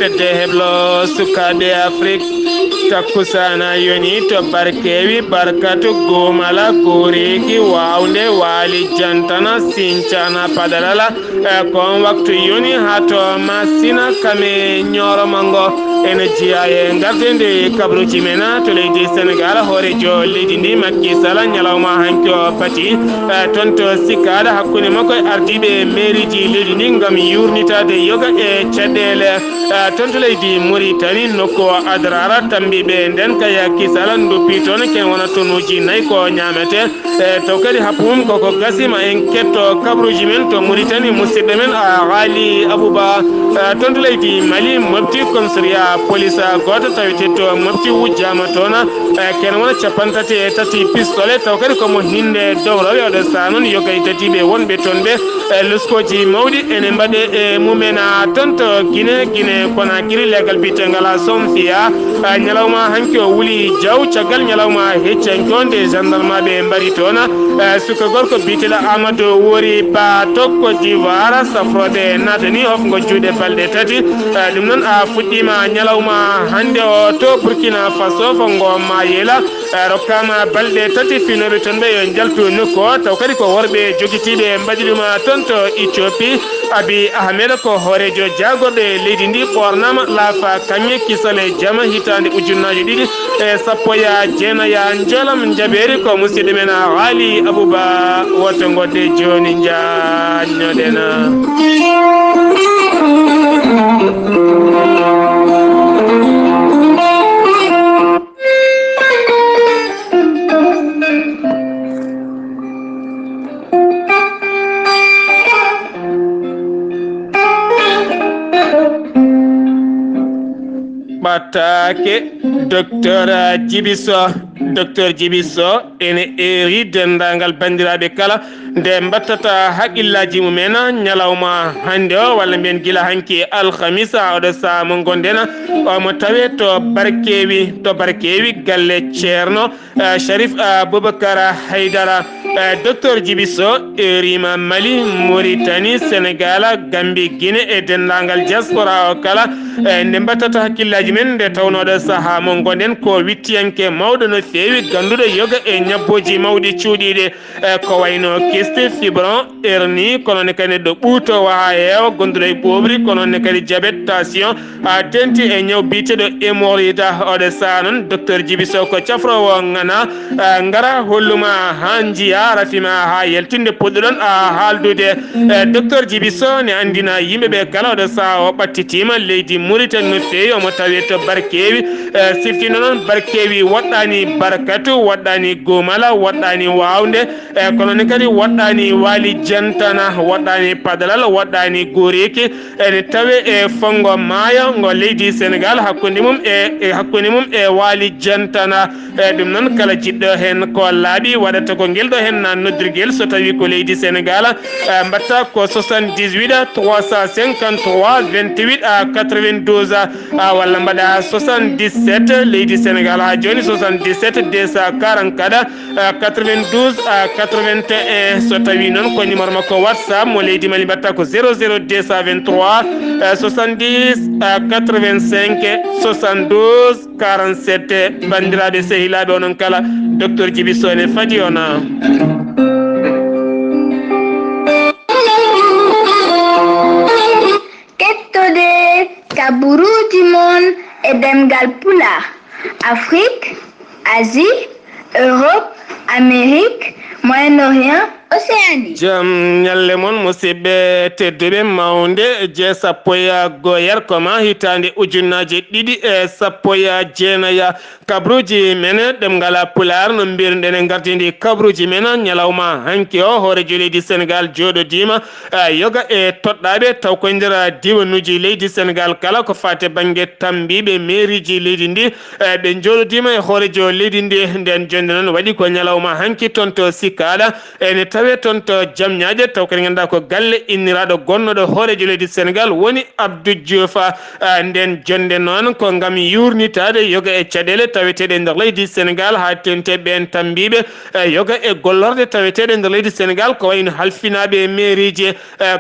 fedde heblo sukaɓe Afrique takkusana yoni to barkewi barkatu gomala goreki wawnde wali jantana sincana padalala kon waktu yoni hato masina kame nyoro mango ene jiyaye gardende Kabaruuji mena to leydi Sénégal hoore jo leydi ndi Macky Sall ñalawma hanko pati tonto sikkaɗa hakkude makko ardiɓe mairie ji leydi ndi gam yurnitade yoga e caɗele tonto leydi Mauritanie nokko adrara tambiɓe nden kaya kisala duppi toon ken wona tonuji nayyi ko ñamete to kadi happum koko gasima en ketto Kabaruuji men to Mauritanie musidɗo men Ali Abouba tonto leydi Mali mofti commissariat police goto tawite to mofti wujjama toon ken wona capantati e tati pistolet taw kadi komo hinde dowrowe oɗo sa noon yogay tatiɓe wonɓe toon ɓe luskoji mawɗi ene mbaɗe e mumena toon to Guinée Conakry legal bitengal Somfia ñalawma hanki o wuuli jaw caggal ñalawma heccankonde gendarme ɓe mbari toon suka gorko bitela Amadou wori ba tokko d'Ivoire safrode natani hofgo juuɗe balɗe tati ɗum noon a fuɗɗima ñalawma hande o to Burkina Faso fo ngo mayela rokkama balɗe tati finoɓe toon ɓe yo jaltu nokko taw kadi ko worɓe jogitiɓe mbaɗi ɗuma toon to Éthiopie Abiy Ahmed ko hoorejo jagorɗo leydi ndi ɓornama laafa kañe kisale jama hitande ujunnaje ɗiɗi e sappo ya jeenaya jolam jaɓeri ko musidɗo men Ali Abouba woto godde joni jañoɗena ɓattake docteur Djibiso ene eri dendagal bandiraɓe kala nde mbattata haqqillaji mumen ñalawma hande o walla mbiyen gila hanki alhamisa oɗo saha mo gondena omo tawe to barkewi galle ceerno Sharif Boubacar Haydara docteur Djibiso erima Mali Mauritanie Sénégal Gambie Guinée e dendagal diaspora o kala nde mbattata haqqillaji men nde tawnoɗo saha mo gonden ko wittiyanke mawɗo no fewi ganduɗo yoga e ñabboji mawɗi cuuɗiɗe ko wayno kiste fibron hernie kono ne kadi ɗo ɓuuto waha heewa gonduɗo e ɓoɓri kono ne kadi diabète tension ha tenti e ñaw biteɗo hémorroïde oɗo saha noon docteur Djibiso ko cafrowo ngana ngara holluma ha jiiya rafima ha yaltinde puɗɗoɗon haaldude docteur Djibiso ne andina yimɓeɓe kala oɗo saha o ɓattitima leydi Mauritanie no fewi omo tawi to barkewi siftino noon barkewi woɗɗani barkatu woɗɗani gomala woɗɗani wawnde kono ne kadi woɗɗani wali jantana woɗɗani padalal woɗɗani goreki ene tawe e fongo maayo ngo leydi Sénégal hakkude mum e wali jantana ɗum noon kala jiɗɗo hen ko laaɓi waɗata ko guelɗo hen noddirguel so tawi ko leydi Sénégal mbatta ko 78 353 28 92 walla mbaɗa 77 leydi Sénégal ha joni 77 244 92 81 so tawi noon ko numéro makko WhatsApp mo leydi Mali mbatta ko 00 223 70 85 72 47 bandiraɓe sehilaɓe onon kala docteur Djibiso ne fadi ona kettode Kabaruuji mon e ɗemngal pulaar Afrique, Asie, Europe, Amérique, Moyen-Orient, Océanie. Jam nyalle mon musidɓe tedduɓe mawnde je sappo ya go yarkoma hitande ujunnaje ɗiɗi e sappo ya jeenaya Kabaruuji men ɗemngal pulaar no mbirɗen e gardidi Kabaruuji men ñalawma hanki o hoorejo leydi Sénégal jooɗodima yoga e toɗɗaɓe taw koye nder diwanuji leydi Sénégal kala ko fate banggue tambiɓe mairie ji leydi ndi ɓe jooɗodima e hoorejo leydi ndi nden jonde noon waɗi ko ñalawma hanki toon to sikkaɗa ene tawe toon to jamñaje taw kadi ganduɗa ko galle inniraɗo gonnoɗo hoorejo leydi Sénégal woni Abdou Diouf nden jonde noon ko ngam yurnitade yoga e caɗele taweteɗe nder leydi Sénégal ha tenteɓe en tambiɓe yoga e gollorde taweteɗe nder leydi Sénégal ko wayno halfinaɓe mairie ji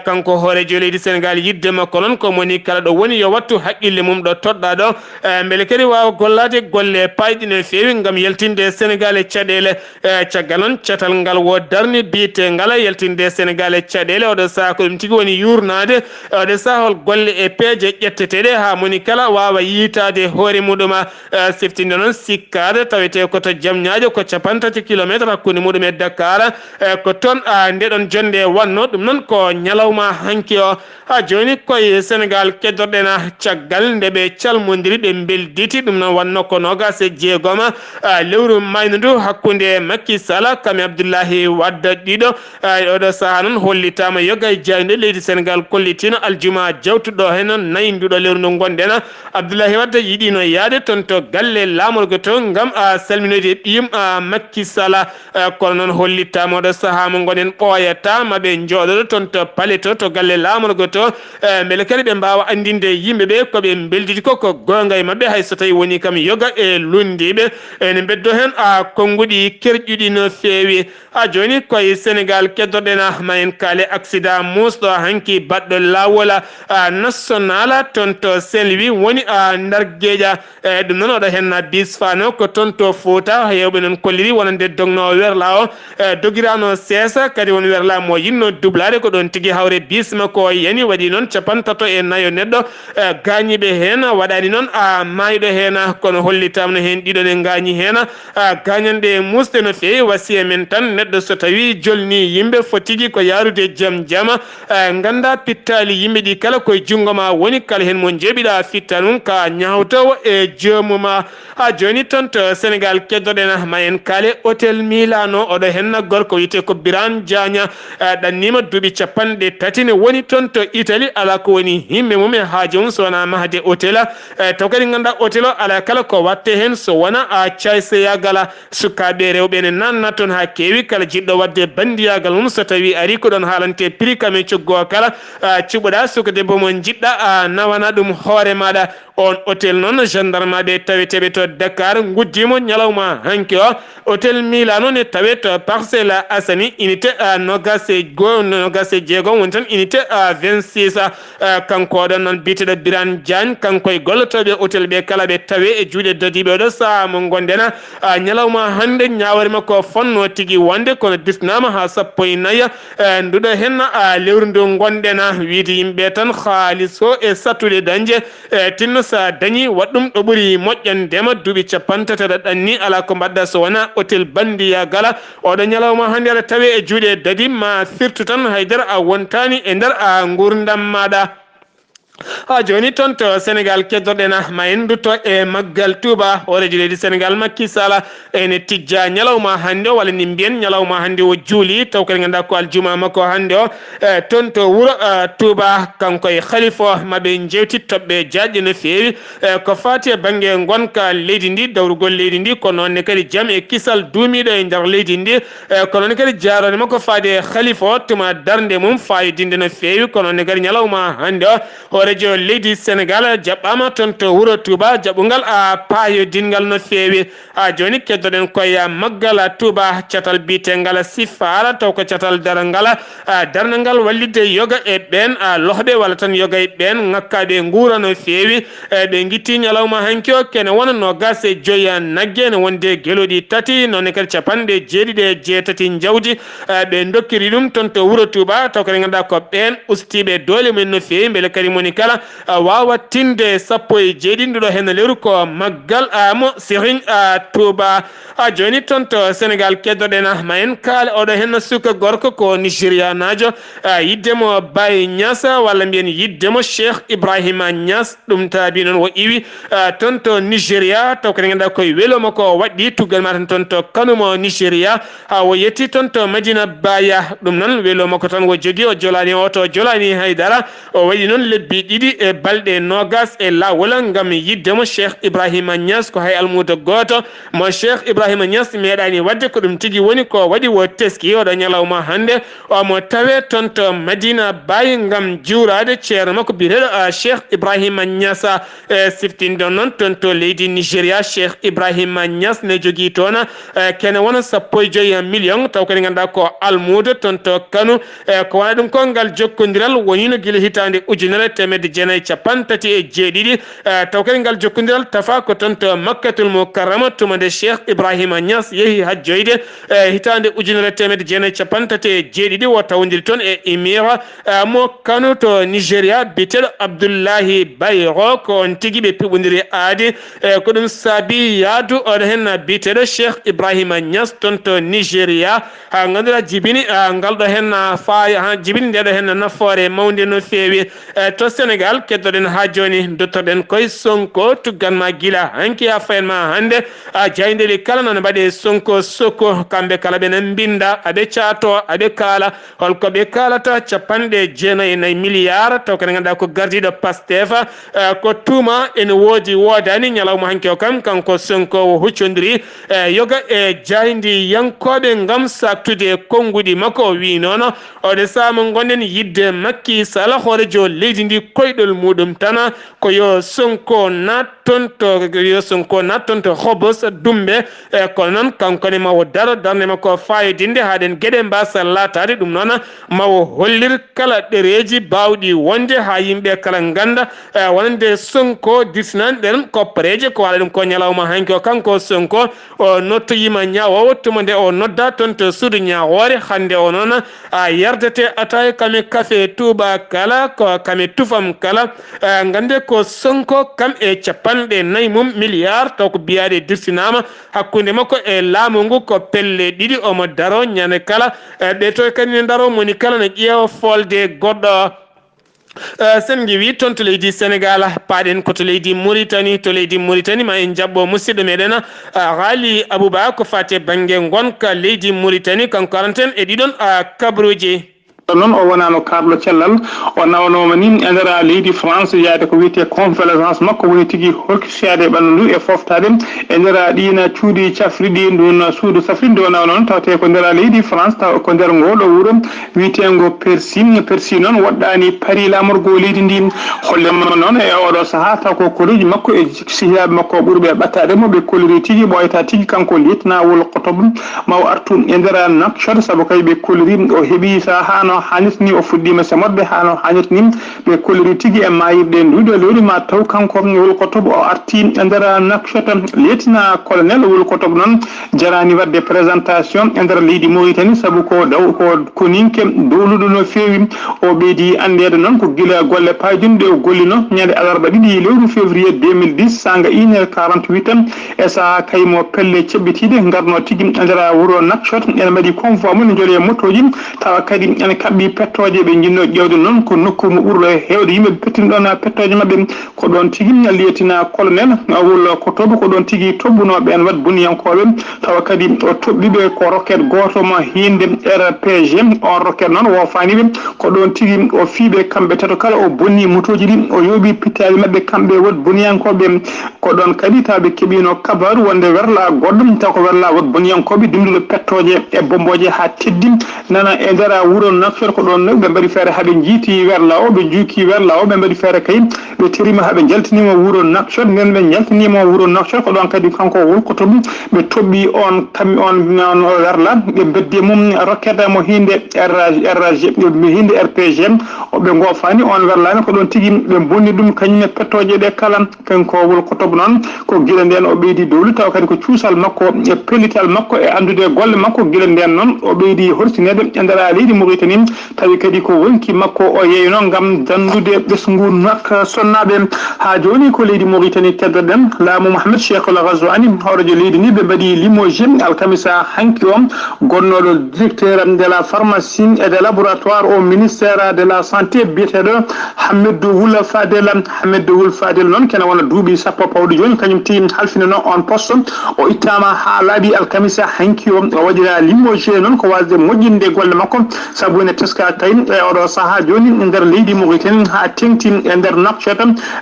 kanko hoorejo leydi Sénégal yidde makko noon ko moni kala ɗo woni yo wattu haqqille mum ɗo toɗɗa ɗo beele kadi wawa gollade golle payɗi no fewi ngam yaltinde Sénégal e caɗele caggal noon catal ngal wo darni biite ngala yaltinde Sénégal e caɗele oɗo saha ko ɗum tigui woni yurnade oɗo saha hol golle e peeje ƴetteteɗe ha moni kala wawa yitade hoore muɗuma siftinde noon sikkade tawete koto jamñaji ko 50 kilométre hakkude muɗum e Dakar ko toon ndeɗon jonde wanno ɗum noon ko ñalawma hanki o ha joni koye Sénégal keddorɗena caggal ndeɓe calmodiri ɓe belditi ɗum noon wanno ko nogas e jeegoma lewru mayno ndu hakkude Macky Sall kami Abdullaahi wadda ɗiɗo oɗo saha noon hollitama yoga e jayde leydi Sénégal kollitino aljuma jawtuɗo hen nayi nduɗo lewru ndu gonɗen Abdullaahi wadda yiɗino yaade toon to galle lamorgo to ngam salminoyde ɓiyum Macky Sall kono noon hollitama oɗo saha mo gonen ɓooyata maɓe jooɗoɗo toon to paale to galle lamorgo to beele kadi ɓe mbawa andinde yimɓeɓe koɓe belditi ko gonga e mabɓe hayso tawi woni kam yoga e lundiɓe ene beddo hen konguɗi kerƴuɗi no fewi ha joni koye Sénégal keddorɗena ma en kaale accident musɗo hanki baɗɗo lawol national toon to Saint-Louis woni ndar gueƴa ɗum noon oɗo hen bis fano ko toon to Fouta hewɓe noon kolliri wonande dogno werla o dogirano seesa kadi won werla mo yinno dublade ko ɗon tigui hawre bis makko yani waɗi noon 54 neɗɗo gañiɓe hen waɗani noon mayiɗo hen kono hollitamno hen ɗiɗo ɗe gañi hen gañanɗe musɗe no fewi wasiya men tan neɗɗo so tawi jolni yimɓe fotigui ko yarude jaam jama ganda pittali yimɓe ɗi kala koye jungo ma woni kala hen mo jeeɓiɗa fitta num ka ñawtowo e joomuma ha joni toon to Sénégal keddoɗen ma en kaale hôtel Milano oɗo hen gorko wiyete ko Birane Diagna ɗannima duuɓi 30 ne woni toon to Italie ala ko woni himɓe mum e haaji mum so wona mahde hôtel taw kadi ganduɗa hôtel o ala kala ko watte hen so wona cayseyagal sukaɓe rewɓe ne nanna toon ha kewi kala jiɗɗo wadde bandiyagal mum so tawi ari ko ɗon haalante prix kame coggo kala cuɓoɗa suka debbo mo jiɗɗa nawana ɗum hoore maɗa on hôtel noon gendarme ɓe taweteɓe to Dakar guddimo ñalawma hanki o hôtel Milano ne tawe to Parcelles Assainies unité nogas e jeegom woni tan unité 26 kanko oɗon noon biteɗo Birane Diagne kanko e gollotoɓe hôtel ɓe kala ɓe tawe e juuɗe dadiɓe oɗo saha mo gondena ñalawma hande ñawore makko fonno tigui wonde kono disnama ha 14 nduɗo hen lewru ndu gonɗena wiide yimɓe tan haaliss o e sattude dañje tinno sa dañi waɗɗum ɗo ɓuuri moƴƴandema duuɓi 50 ɗanni ala ko mbaɗɗa so wona hôtel bandiyagala oɗo ñalawma hande aɗa tawe e juuɗe dadi ma firtu tan haydara a wontani e nder gurdam maɗa ha joni toon to Sénégal keddorɗena ma en dutto e maggal Touba hoorejo leydi Sénégal Macky Sall ene tijja ñalawma hande o walla ni mbiyen ñalawma hande o juuli taw kadi ganduɗa ko aljuma makko hande o toon to wuuro Touba kanko e khalifa maɓe jewti toɓɓe jaƴƴe no fewi ko fati e banggue gonka leydi ndi dawrugol leydi ndi ko noonne kadi jaam e kisal duumiɗo e nder leydi ndi ko noonne kadi jarone makko faade e khalifa o tuma darde mum fayidinde no fewi ko noonne kadi ñalawma hande o hoorejo leydi Sénégal jaɓɓama toon to wuuro Touba jaɓɓugal payodingal no fewi joni keddoɗen koye maggal Touba catal bitengal sifara taw ko catal darangal darnangal wallide yoga e ɓen lohɓe walla tan yoga e ɓen ngakkaɓe guura no fewi ɓe guitti ñalawma hanki o kene wona nogas e joyi naggue ne wonde gueloɗi tati nonne kadi 70 jawdi ɓe dokkiri ɗum toon to wuuro Touba taw kadi ganduɗa ko ɓen ustiɓe doole mumen no fewi beele kadi moni kala wawa tinde 17 nduɗo hen lewru ko maggal mo Serigne Touba joni toon to Sénégal keddoɗen ma en kaale oɗo hen suka gorko ko Nigéria najo yiddemo Baye Niass walla mbiyen yiddemo Cheikh Ibrahima Niass ɗum taabi noon wo iwi toon to Nigéria taw kadi ganduɗa koye weloma ko waɗɗi tuggal ma tan toon to kanumo Nigéria wo yetti toon to Madina Baya ɗum noon weloma ko tan wo jogui o jolani oto jolani haydara o waɗi noon lebbi ɗiɗi e balɗe nogas e lawol ngam yiddemo Cheikh Ibrahima Niass ko hay almudo goto mo Cheikh Ibrahima Niass meeɗani wadde ko ɗum tigi woni ko waɗi wo teski oɗo ñalawma hannde omo tawe toon to Madina Baye ngam juurade ceerno makko biyeteɗo Cheikh Ibrahima Niass siftinde noon toon to leydi Nigéria. Cheikh Ibrahima Niass ne jogui toon kene wona 15 million taw kadi ganduɗa ko almudo toon to Kano ko wona ɗum ko ngal jokkodiral wonino guila hitande ujunere temedde jeenayyi capan tati e jeeɗiɗi taw kadi ngal jokkodiral tafa ko toon to Makkatul Mukarrama tuma nde Cheikh Ibrahima Niass yeehi hajjoyde hitande ujunere temedde jeenayyi capan tati e jeeɗiɗi wo tawdiri toon e émira mo Kano to Nigéria biteɗo Abdullaahi Bayro ko on tigui ɓe piɓodiri aadi ko ɗum saabi yaadu oɗo hen biteɗo Cheikh Ibrahima Niass toon to Nigéria ha ganduɗa jibini ngalɗo hen faaya jibini ndeɗo hen nafoore mawde no feewi to Sénégal keddoɗen ha joni dottorɗen koye Sonko tugganma guila hanki ha fayenma hande jayndeli kala nana mbaɗe Sonko soko kamɓe kala ɓenen binda aɓe caato aɓe kaala holko ɓe kalata 94 milliard taw kadi ganduɗa ko gardiɗo Pastef ko tuma ene woodi woodani ñalawma hanki o kam kanko Sonko o huccodiri yoga e jayndi yankoɓe ngam saktude konnguɗi makko o wi noon oɗe saama gonɗen yidde Macky Sall hoorejo leydi ndi koyɗol muɗum tan ko yo Sonko natton to Hobos Dumbe kono noon kankone mawo daro darde makko fayodinde haɗen gueɗe mbasa latade ɗum noon mawo hollir kala ɗereji bawɗi wonde ha yimɓe kala ganda wonande Sonko disnan ɗen koppareje ko waɗa ɗum ko ñalawma hanki o kanko Sonko o nottoyima ñawowo tuma nde o nodda toon to suudu ñawore hande o noon yardete ataye kame café Touba kala ko kame tufam kala gande ko Sonko kam e 94 milliard taw ko biyaɗe dirtinama hakkude makko e laamu ngu ko pelle ɗiɗi omo daro ñande kala ɓe to kadi ne daro moni kala ne ƴeewa folde goɗɗo sen jeewi toon to leydi Sénégal paaɗen koto leydi Mauritanie ma en jabbo musidɗo meɗen Haali Abouba ko fate banggue gonka leydi Mauritanie kanko aranten e ɗiɗon kabaruuji noon o wonano kablo cellal o nawanoma ni e nder leydi France yaade ko wiyete convalescence makko woni tigui hokkitade ɓandu ndu e foftade e nder ɗina cuuɗi cafriɗi ndun suudu safride o nawno noon tawte ko nder leydi France taw ko nder ngoɗo wuuro wiyetego Persi noon woɗɗani paari lamorgo leydi ndi hollema noon e oɗo saaha taw ko kolluji makko e sihiyaɓe makko ɓurɓe ɓattademo ɓe kolliri tigui ɓoyata tigui kanko lieutenant kotobo maw artu e nder Nouakchott saabu kay ɓe kolliri o heeɓi sahano hanitni o fuɗɗima semodɓe hano hanitni ɓe kolliri tigui e mayirɗe nduɗo lewru ma taw kanko Wouloukotobo o arti e nder Nouakchott lieutenant colonel Wouloukotobo noon jarani wadde présentation e nder leydi Mauritanie saabu ko daw ko koninke dowluɗo no feewi o ɓeydi andede noon ko guila golle payjunɗe o gollino ñande alarba ɗiɗi lewru février 2010 sanga 1h48 e saaha kaymo pelle ceɓɓitiɗe garno tigui e nder wuuro Nouakchott ene mbaɗi convoi mum ne jooli e motoji tawa kadi ene kaɓɓi pettoje ɓe jinno ƴewde noon ko nokku mo ɓurɗo hewde yimɓe pettini ɗon pettoje mabɓe ko ɗon tigui lieutenant colonel Wouloukotobo ko ɗon tigui tobbunoɓe en wat buniyankoɓe tawa kadi o toɓɓiɓe ko roquette goto mo hinde RPG on roquette noon wofaniɓe ko ɗon tigui o fiiɓe kamɓe tato kala o bonni motoji ɗi o yooɓi pittaji mabɓe kamɓe wat buniyankoɓe ko ɗon kadi taw ɓe keeɓino kabaru wonde werla goɗɗo taw ko werla wat buniyankoɓe dimduɗo pettoje e bomboje ha teddi nana e nder wuuro Nouakchott ko ɗon ɓe mbaɗi feere haaɓe jiiti werla o ɓe juuki werla o ɓe mbaɗi feere kay ɓe terima haaɓe jaltinima wuuro Nouakchott nden ɓe jaltinima wuuro Nouakchott ko ɗon kadi kanko Wouloukotobo ɓe toɓɓi on kam on werla ɓe beddi mum roquette mo hinde hinde RPG ɓe gofani on werlani ko ɗon tigui ɓe bonni ɗum kañum e pettoje ɗe kala kanko Wouloukotobo noon ko guila nden o ɓeydi dowlu taw kadi ko cuusal makko e pellital makko e andude golle makko guila nden noon o ɓeydi hortinede e nder leydi Mauritanie tawi kadi ko wonki makko o yeyno gam dandude ɓesgu makka sonnaɓe ha joni ko leydi Mauritanie teddoɗen laamu Mohamed Cheikh El Ghazouani horejo leydi ni ɓe mbaɗi limogé alkamisa hanki o gonnoɗo directeur de la pharmacie et de laboratoire au ministère de la santé biyeteɗo Hamidou Woul Fadel noon kene wona duuɓi sappo pawɗo joni kañum ti halfinano on poste o ittama ha laaɓi alkamisa hanki o waɗira limogé noon ko wasde moƴƴinde golle makko saabu ene ene teska kay e oɗo saaha joni e nder leydi Mauritanie ha tengti e nder Nouakchott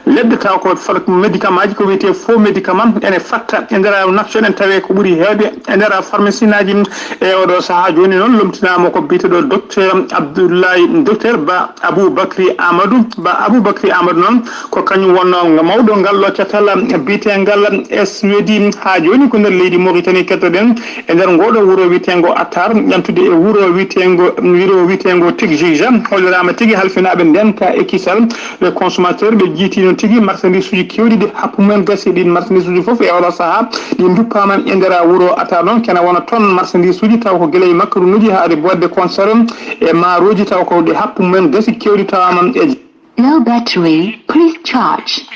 ledde taw ko médicament ji ko wiyete faux médicament ene fatta e nder Nouakchott en tawe ko ɓuuri hewde e nder pharmacie naji e oɗo saaha joni noon lomtinama ko biteɗo docteur Abdullaahi docteur Ba Aboubacry Amadou noon ko kañum wonno mawɗo ngallo cetal bitengal SWD ha joni ko nder leydi Mauritanie kettoɗen e nder ngoɗo wuro witengo Attar yantude e wuro witengo Tigjija hollirama tigi halfinaɓe ndenta e kisal le consommateur ɓe jiiti noon tigi marchandise uji kewɗi ɗi happu men gasi ɗin marchandise uji foof e oɗo saaha ɗi duppama e nder wuro Attar noon kene wona ton marchandise uji taw ko gueɗe makkarunuji haade bodde conserve e maaroji taw ko ɗi happu men gasi kewɗi tawama e low battery, please charge.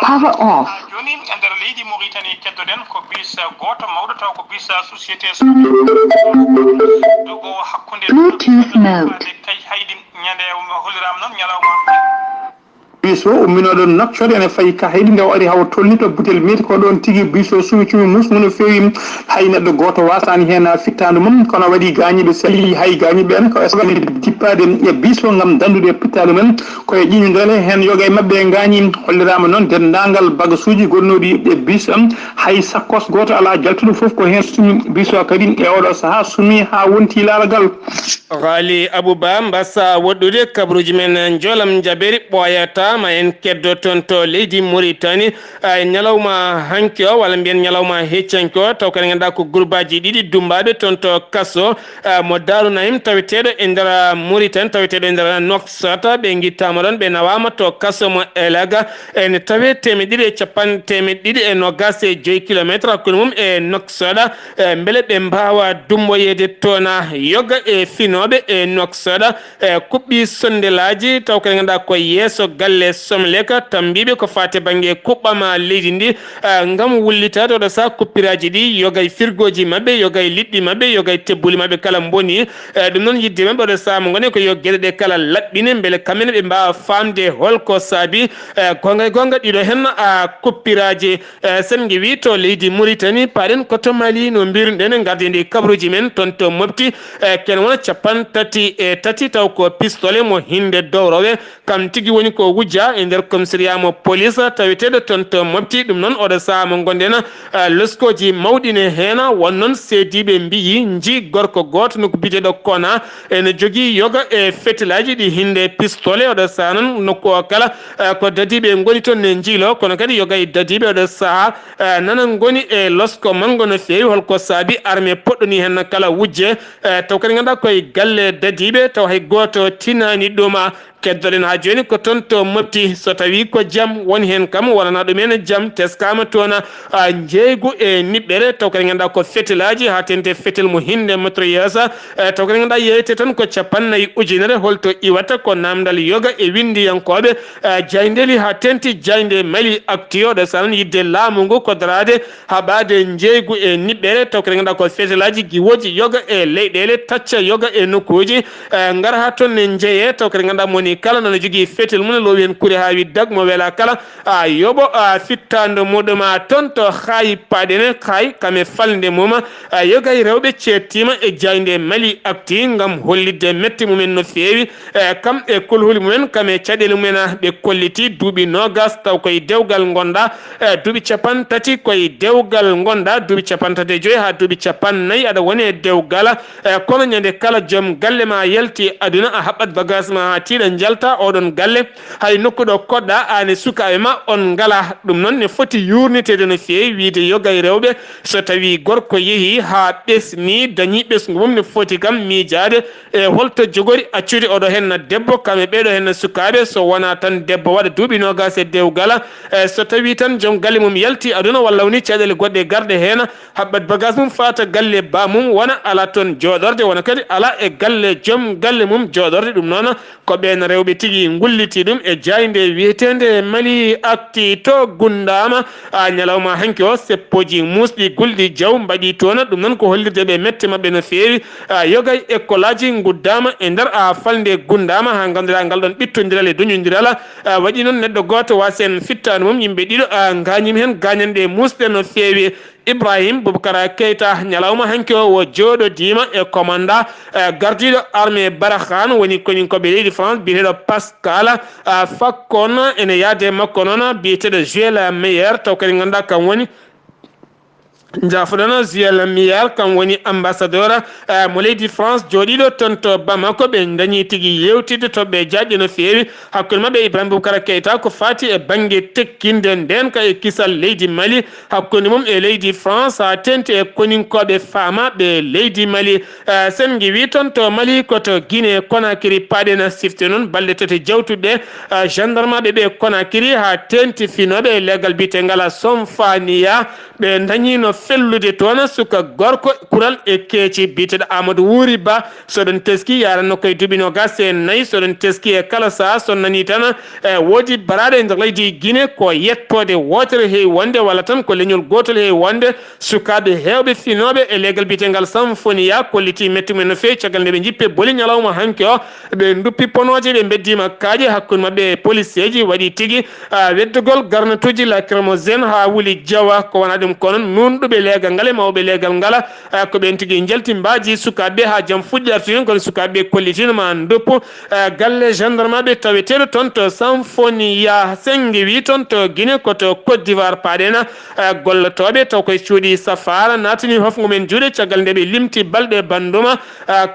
Power off. joni e nder leydi Mauritanie keddoɗen ko bis goto mawɗo taw ko bis société dogo hakkunde Bluetooth mode. kay haydi ñande holliram noon ñalawma biso umminoɗo Nouakchott ene fayi ka haydi nde waɗi hawa tolnito butel meti ko ɗon tigui biso suumi cumi musmu no fewi hay neɗɗo goto wasani hen fittandu mum kono waɗi gañiɓe sali hay gañiɓe en ko jippade e biso gam dandude pittali men koye ƴiñodele hen yoga e mabɓe e gañi hollirama noon dendagal bagasuji gonnoɗi e bis hay sakkos goto ala jaltuɗo foof ko hen sumi biso kadi e oɗo saaha sumi ha wonti lalagal Ghali Abouba mbassa woɗɗude kabaruuji men jolam jaɓeri ɓoyata ma en keddo toon to leydi Mauritanie ñalawma hanki o walla mbiyen ñalawma heccanki o taw kadi ganduɗa ko groupe aji ɗiɗi dumbaɓe toon to kasso mo Darou Naim taweteɗo e nder Mauritanie taweteɗo e nder Nouakchott ɓe guittama ɗon ɓe nawama to kasso mo Elaga ene tawe temeɗɗiɗi e nogas e 2 kilométre hakkude mum e Nouakchott beele ɓe mbawa dumboyede toona yoga e finoɓe e Nouakchott kuɓɓi sondelaji taw kadi ganduɗa ko yeeso galle somleka tambiɓe ko fate banggue kuɓɓama leydi ndi gam wullitade oɗo sa kuppiraji ɗi yogay firgoji mabɓe yogay liɗɗi mabɓe yogay tebbuli mabɓe kala boni ɗum noon yidde mabɓe oɗo sa mo goni ko yo gueɗe ɗe kala laɓɓine beele kamene ɓe mbawa famde holko saabi gonga ɗiɗo hen kuppiraji sen guewi to leydi Mauritanie paɗen koto Mali no mbirɗen gardidi kabaruji men toon to mofti ken wona 33 taw ko pistolet mo hinde dowrowe kam tigui woni ko wujja e nder commissariat mo police taweteɗo toon to mofti ɗum noon oɗo saaha mo gonɗen loskoji mawɗine hen won noon seediɓe mbiyi ji gorko goto noko biteɗo Kona ene jogui yoga e fetilaji ɗi hinde pistolet oɗo saaha noon nokku kala ko dadiɓe goni toon ne jiilo kono kadi yoga e dadiɓe oɗo saaha nana goni e losko mango no fewi holko saabi armé poɗɗoni hen kala wujje taw kadi ganduɗa koye galle dadiɓe taw hay goto tinani ɗum keddoɗen ha joni ko toon to mofti so tawi ko jaam woni hen kam wonana ɗumen jaam teskama toon jeygu e niɓɓere taw kadi ganduɗa ko fetilaji ha tente fetel mo hinde mitrailleuse taw kadi ganduɗa yeyete tan ko 50.000 holto iwata ko namdal yoga e windiyankoɓe jaydeli ha tenti jayde Mali acti oɗo sanan yidde laamu ngu ko darade haɓade jeygu e niɓɓere taw kadi ganduɗa ko fetilaji giwoji yoga e leyɗele tacca yoga e nokkuji gara ha toon ne jeeye taw kadi ganduɗa moni kala nana jogui fetel mum lowi hen kuure ha wi dag mo wela kala yoɓo fittando muɗum toon to haayi paɗene haay kame falde mum yogay rewɓe cettima e jayde Mali acti gam hollidde metti mumen no fewi kam e kolhuli mumen kame caɗele mumen ɓe kolliti duuɓi nogas taw koye dewgal gonɗa duuɓi 30 koye dewgal gonɗa duuɓi 35 ha duuɓi 40 aɗa woni e dewgal kono ñande kala joom galle ma yalti aduna a haɓɓat bagage ma ha tiiɗa jalta oɗon galle hay nokkuɗo koɗɗa ani sukaɓe ma on ngala ɗum noon ne foti yurnitede no fewi wiide yogay rewɓe so tawi gorko yeehi ha ɓesni dañi ɓesgu mum ne foti kam miijade e holto jogori accude oɗo henna debbo kamɓe ɓeɗo henna sukaɓe so wona tan debbo waɗa duuɓi nogas e dewgala so tawi tan joom galle mum yalti aduna walla woni caɗele goɗɗe garɗe hen haɓɓat bagage mum fata galle bamum wona ala toon joɗorde wona kadi ala e galle joom galle mum joɗorde ɗum noon ko ɓen rewɓe tigui gulliti ɗum e jayde wiyetede Mali acti to gundama ñalawma hanki o seppoji musɗi gulɗi jaw mbaɗi toon ɗum noon ko hollirde ɓe mette mabɓe no fewi yogay école aji guddama e nder falde gundama ha ganduɗa ngal ɗon ɓittodiral e duñodiral waɗi noon neɗɗo goto wasen fittade mum yimɓe ɗiɗo gañimi hen gañanɗe musɗe no fewi Ibrahim Boubacar Keita ñalawma hanke o jooɗodima e commanda gardiɗo armée Barakhan woni koñinkoɓe leydi France biyeteɗo Pascal fakkon ene yaade makko noon biyeteɗo Joël Meyer taw kadi ganduɗa kam woni jafoɗano Joël Meyer kam woni ambassadeur mo leydi France jooɗiɗo toon to Bamako ɓe dañi tigui yewtide toɓɓe jaƴƴe no feewi hakkude mabɓe Ibrahima Boubacar Keita ko fati e banggue tekkinde nden ka e kisal leydi Mali hakkude mum e leydi France ha tenti e koninkoɓe famaɓe leydi Mali sen giwi toon to Mali koto Guinée Conakry paɗena sifte noon balɗe tati jawtuɗe gendarme ɓe Conakry ha tenti finoɓe e leggal biyetengal Somfania ɓe dañino fellude toon suka gorko kural e keeci biteɗo Amadou Wuri Ba soɗon teski yaranno koye duuɓi nogas e nayyi soɗon teski e kala saha son nani tan woodi baraɗe e nder leydi Guinée ko yettode wotere heewi wonde walla tan ko leñol gotol heewi wonde sukaɓe hewɓe finoɓe e leggal biyetengal Samfonia kolliti metti mumen no fewi caggal nde ɓe jippe booli ñalawma hanke o ɓe duppi ponoje ɓe beddima kaaƴe hakkude mabɓe policier ji waɗi tigui weddugol garnatuji lacrymogène ha wuuli Diawa ko wona ɗum kono nunɗuɓe leegal ngal e mawɓe leegal ngala ko ɓen tigui jalti mbaji sukaɓe ha jaam fuɗɗi artinen kono sukaɓe kollitinoma duppu galle gendarme ɓe taweteɗo toon to Samfonia sengi wi toon to Guinée koto Côte d'Ivoire paɗena gollotoɓe taw koye cuuɗi safara natani hofmumen juuɗe caggal nde ɓe limti balɗe banduma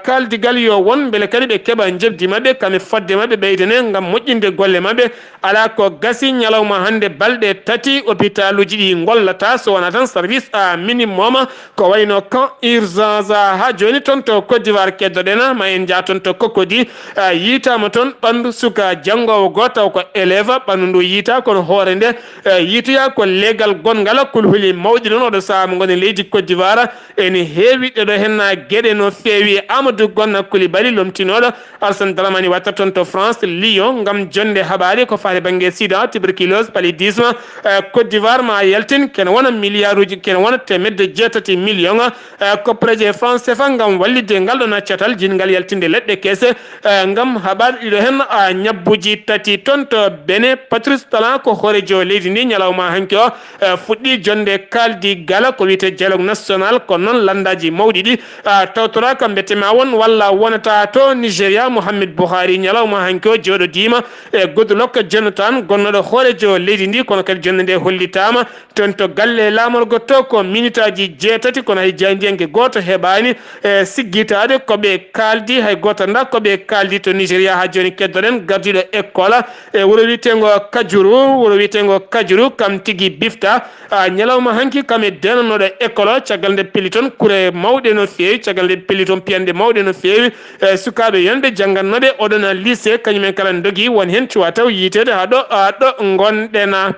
kaldigal yo won beele kadi ɓe keeɓa jebdi mabɓe kame fodde mabɓe ɓeydene gam moƴƴinde golle mabɓe ala ko gasi ñalawma hande balɗe tati hôpital uji ɗi gollata so wona tan service minimum ko wayno camp urgence ha joni toon to Côte d'Ivoire keddoɗen ma en jaa toon to Cocody yitama toon ɓandu suka janggowo goto taw ko élève ɓandu ndu yiita kono hoore nde yiitoya ko leegal gongal kulhuli mawɗi noon oɗo saaha mo goni leydi Côte d'Ivoire ene heewi ɗeɗo henna gueɗe no feewi Amadou Gonna Coulibaly lomtinoɗo Alassane Dramani watta toon to France Lyon gam jonde haɓari ko fati banggue sida tuberculose paludisme Côte d'Ivoire ma yaltin kene wona milliard uji kene wona temedde 7 million ko projet France CFA gam wallide ngal ɗon accatal jingal yaltinde leɗɗe kese gam haɓar ɗiɗo hen ñabbuji tati toon to Bénin Patrice Talon ko hoorejo leydi ndi ñalawma hanke o fuɗɗi jonde kaldi gala ko wiyete dialogue national ko noon landaji mawɗi ɗi tawtora kam bettema won walla wonata to Nigéria Mouhamed Buhari ñalawma hanke o jooɗodima e Goodluck Jonathan gonnoɗo hoorejo leydi ndi kono kadi jonde nde hollitama toon to galle lamorgo to ko minute aji 7 kono hay jandiyanke goto heɓani siggitade koɓe kaldi hay goto anda koɓe kaldi to Nigéria ha joni keddoɗen gardiɗo école e wuuro wiyetego Kajuru kam tigui bifta ñalawma hanki kame denanoɗo école o caggal nde pelli toon kure mawɗe no fewi caggal nde pelli toon piyande mawɗe no fewi sukaɓe yonɓe janggannoɓe oɗon lycée kañumen kala dogui won hen cuwa taw yitede haɗo gonɗena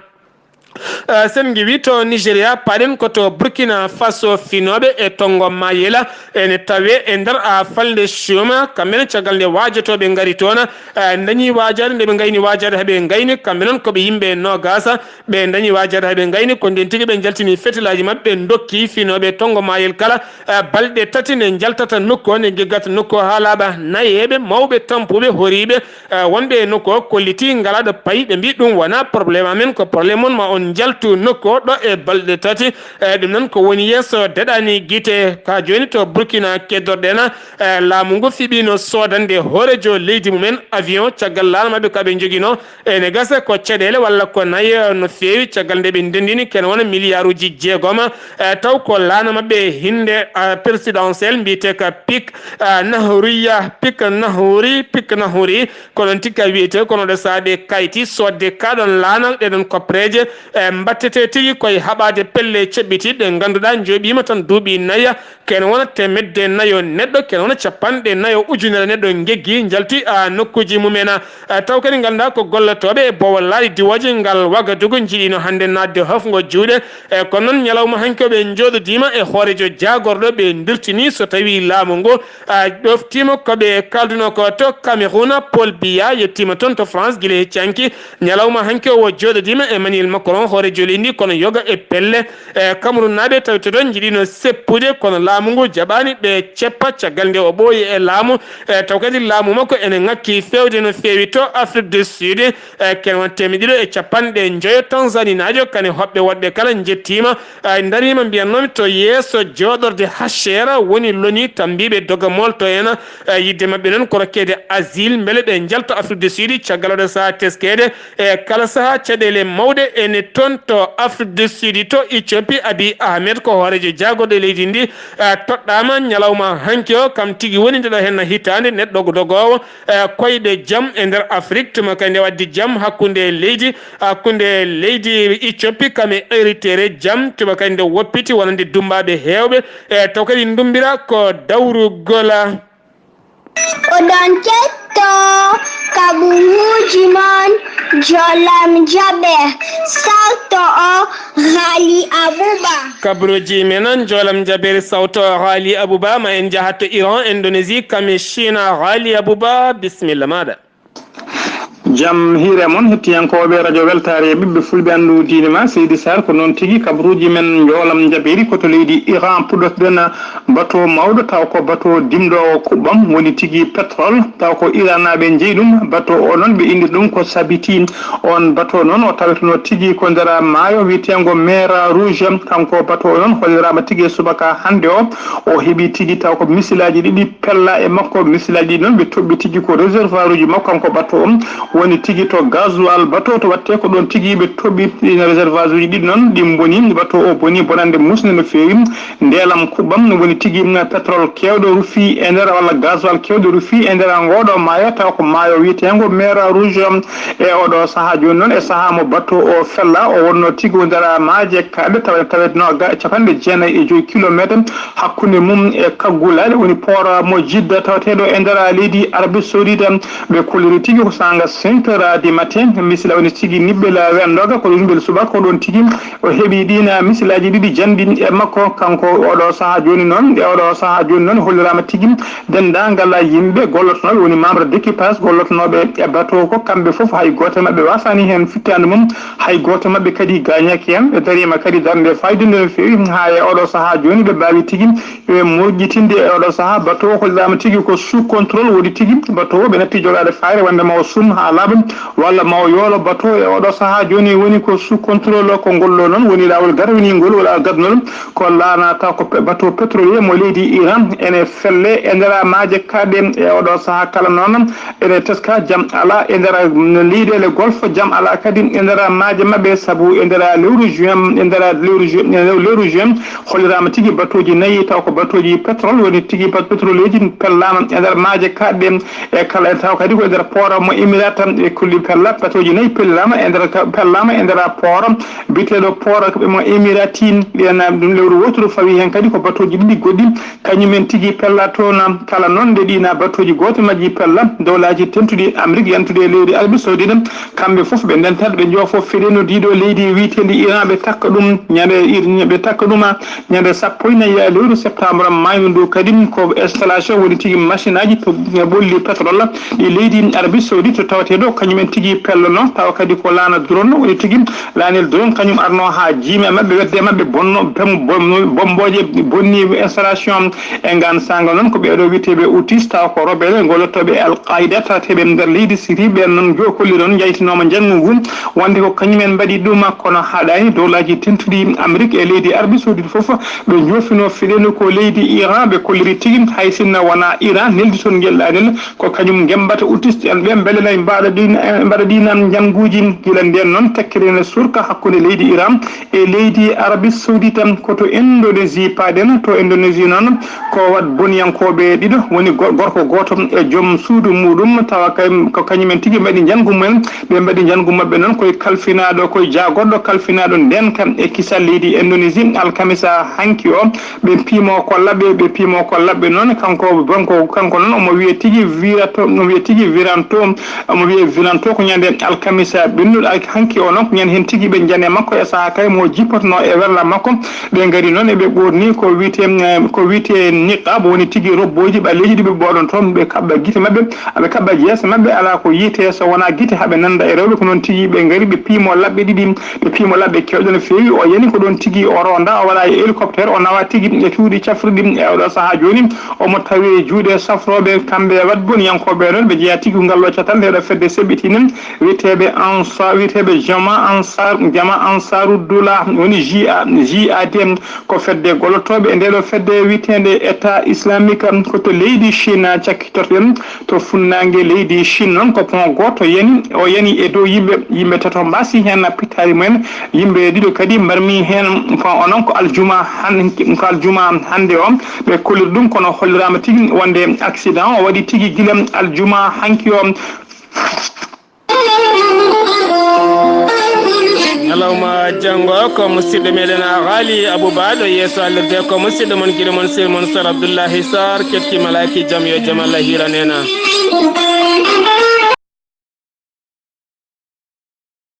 sen giwi to Nigéria paɗen koto Burkina Faso finoɓe e tongo mayela ene tawe e nder falde chuma kamɓene caggal nde wajotoɓe gaari toon dañi wajade nde ɓe gayni wajade haaɓe gayni kamɓe noon koɓe yimɓe nogasa ɓe dañi wajade haaɓe gayni ko nden tigui ɓe jaltini fetilaji mabɓe ɓe dokki finoɓe tongo mayel kala balɗe tati ne jaltata nokku o ne geggata nokku o ha laaɓa nayeɓe mawɓe tampuɓe horiɓe wonɓe nokku o kolliti ngalaɗo payi ɓe mbi ɗum wona probléme amen ko probléme on ma on jaltu nokku o ɗo e balɗe tati ɗum noon ko woni yesso deɗani guite ka joni to Burkina keddorɗen laamu ngu fiɓino sodande hoorejo leydi mumen avion caggal laana mabɓe kaɓe joguino ene gasa ko caɗele walla ko nayi no fewi caggal nde ɓe ndendini kene wona milliard uji 6 taw ko laana mabɓe hinde présidentiel mbiyete ka pic nahuri ko noon tikka wiyete kono ɗo saaɓe kayti sodde kaɗon laana ɗeɗon koppreje mbattete tigi koye haɓade pelle ceɓɓitiɗɗe ganduɗa joɓima tan duuɓi naya kene wona temedde nayo neɗɗo kene wona capanɗe nayo ujunere neɗɗo geggi jalti nokkuji mumen taw kadi ganduɗa ko gollotoɓe e bowol laaɗi diwoje ngal Wagadugu jiiɗino hande nadde hofgo juuɗe kono noon ñalawma hanke ɓe jooɗodima e hoorejo jagorɗo ɓe dirtini so tawi laamu ngu ɗoftima koɓe kalduno ko to Cameroun Paul Biya yettima toon to France guila heccanki ñalawma hanke o jooɗodima Emmanuel Macron on hoore jolindi kono yoga e pelle Cameroun naɓe tawte ɗon jiɗino seppude kono laamu ngu jaɓani ɓe ceppa caggal nde o ɓooyi e laamu taw kadi laamu makko ene ŋakki fewde no feewi to Afrique du Sud ken won temedɗiɗo e capanɗe joyo Tanzanie najo kane hoɓɓe woɗɓe kala jettima darima mbiyannomi to yeeso joɗorde hachera woni loni tambiɓe dogamol to ena yidde mabɓe noon ko rokkede asile beele ɓe jalto Afrique du Sud caggal oɗo saaha teskede e kala saaha caɗele mawɗe ene toon to Afrique du Sud to Éthiopie Abiy Ahmed ko hoorejo jagoɗo leydi ndi toɗɗama ñalawma hanki o kam tigui woni ndeɗo hen hitande neɗɗo dogowo koyɗe jaam e nder Afrique tuma kadi nde waddi jaam hakkude leydi Éthiopie kame héritere jaam tuma kadi nde woppiti wonande dumbaɓe hewɓe taw kadi dumbira ko dawrugola oɗon ketto kabaruuji mon jolam jaɓe sawto o Ghali Abouba kabaruuji menon jolam jaɓere sawto Ghali Abouba ma en jahat to Iran Indonésie kame China Ghali Abouba bisimilla maɗa jam hiire moon hettiyankoɓe radio weltare ɓiɓɓe fulɓe andu diine ma seydi Saar ko noon tigui kabaruuji men joolam jaɓeri koto leydi Iran puɗɗotoɗen bateau mawɗo taw ko bateau dimɗo kuɓɓam woni tigui pétrole taw ko Iran naɓe jeeyi ɗum bateau o noon ɓe indi ɗum ko Sabiti on bateau noon o tawetono tigui ko nder maayo wiyetengo mer rouge kanko bateau o noon hollirama tigui subaka hannde o heeɓi tigui taw ko misilaji ɗiɗi pella e makko misilaji ɗi noon ɓe toɓɓi tigui ko réservoir uji makko kanko bateau woni tigui to gasoil bateau to watte ko ɗon tigui ɓe toɓɓi réservoir uji ɗiɗi noon ɗi boni bateau o boni bonande musde no feewi ndeelam kuɓɓam woni tigui pétrole kewɗo rufi e nder walla gasoil kewɗo rufi e nder ngoɗo maayo taw ko maayo wiyetengo mer rouge e oɗo saaha joni noon e saaha mo bateau o fella o wonno tigui nder maaje kaɗe tawetno capanɗe jeenayyi e 5 kilométre hakkude mum e kaggulaɗe woni port mo jidda tawateɗo e nder leydi Arabie Saoudite ɓe kulliri tigui ko sanga 5h du matin misila woni tigui niɓɓel wendoga ko yimɓel subaka ko ɗon tigui o heeɓi ɗina misilaji ɗiɗi jandi e makko kanko oɗo saaha joni noon e oɗo saaha joni noon hollirama tigui dendagal yimɓe gollotonoɓe woni membre d' équipage gollotonoɓe e bateau ko kamɓe foof hay goto mabɓe wasani hen fittande mum hay goto mabɓe kadi gagnaki hen ɓe darima kadi darde faydinde no fewi ha e oɗo saaha joni ɓe mbawi tigui ɓe moƴƴitinde e oɗo saaha bateau hollirama tigui ko sous contrôle woni tigui bateau ɓe natti jogade fayre wonde ma o sum ha laaɓa walla ma o yoolo bateau e oɗo saaha joni woni ko sous contrôle ko ngollo noon woni lawol garwiningol wala gadnol ko laanata ko bateau pétrolier mo leydi Iran ene felle e nder maaje kaɗe e oɗo saaha kala noon ene teska jaam ala e nder leyɗele golfe jaam ala kadi e nder maaje mabɓe saabu e nder lewru juin e nder lewru juin hollirama tigui bateau ji nayyi taw ko bateau ji pétrole woni tigui pétrolier ji pellama e nder maaje kaɗe e kala taw kadi ko e nder port mo Émirats e kulli pella bateau ji nayyi pellama e nder port biteɗo port ɓe mo Émiratine ɗena ɗum lewru woturu fawi hen kadi ko bateau ji ɗiɗi goɗɗi kañumen tigui pella toon kala noon nde ɗina bateau ji goto majji pella dowlaji tentuɗi Amérique yantude leydi Arabie Saoudite kamɓe foof ɓe dentat ɓe jofo feɗeno diɗo leydi wiitendi Iran ɓe takka ɗum ñande 14 lewru septembre maydu ndu kadi ko installation woni tigui machine aji to ɓolli pétrole ɗi leydi Arabie Saoudite tawateɗo kañumen tigui pellono tawa kadi ko laana drone woni tigui laanel drone kañum arno ha jiime mabɓe wedde mabɓe bonno bomboje bonni installation e ngan sanga noon ko ɓeɗo witeɓe outis taw ko roɓeɗe gollotoɓe al-qaida tawateɓe nder leydi Syrie ɓen noon jokolli noon jaytinoma janggo ngu wonde ko kañumen mbaɗi ɗum kono haɗani dowlaji tentuɗi Amérique e leydi Arabie Saoudite foof ɓe jofino fiɗeno ko leydi Iran ɓe kolliri tigui hay sinno wona Iran neldi toon guelɗadel ko kañum gembata outis en ɓe beele nay mbaɗa ɗinan jangguji gila nden noon tekkirene surka hakkude leydi Iran e leydi Arabie Saoudite koto Indonésie paɗen to Indonésie noon ko wat boniyankoɓe ɗiɗo woni gorko goto e joom suudu muɗum tawa ko kañumen tigui mbaɗi janggu mumen ɓe mbaɗi janggu mabɓe noon koye kalfinaɗo koye jagoɗɗo kalfinaɗo nden kam e kisal leydi Indonésie alkamisa hanki o ɓe piimo ko labɓe noon kanko noon omo wiye tigui viranto omo janvier vilanto ko ñande alkamisa bennuɗo hanki o noon ko ñande hen tigui ɓe jane makko e saaha kay mo jippotono e werla makko ɓe gaari noon eɓe ɓorni ko wiyete niqab woni tigui robboji ɓalleji ɗiɓe ɓoɗon toon ɓe kabba guite mabɓe aɓe kabba jeesa mabɓe ala ko yiite so wona guite haaɓe nanda e rewɓe ko noon tigui ɓe gaari ɓe piimo labɓe ɗiɗi ɓe piimo labɓe kewɗe no feewi o yani ko ɗon tigui o ronda o waɗa e hélicoptére o nawa tigui e cuuɗi cafriɗi e oɗo saaha joni omo tawi juuɗe safroɓe kamɓe wat boniyankoɓe noon ɓe jeeya tigui ngallo catante heɗo fedde seɓɓitinen wiyeteɓe jama ansaruddoula woni JAD ko fedde gollotoɓe e ndeɗo fedde witede état islamique ko to leydi Chine cakkitoten to funnague leydi Chine noon ko pont goto o yani e dow yimɓe tato mbasi hen pittari mumen yimɓe ɗiɗo kadi mbarmi hen pont o noon ko aljuma hande o ɓe kolliri ɗum kono hollirama tigui wonde accident o waɗi tigui guila aljuma hanki o ñalawma janggo ko musidɗo meɗen haali abouba ɗo yeeso Allah de ko musidɗo mon guiɗo mon sir mon Sar Abdullaahi Saar kettima laki jaam yo jaam Allah hiranena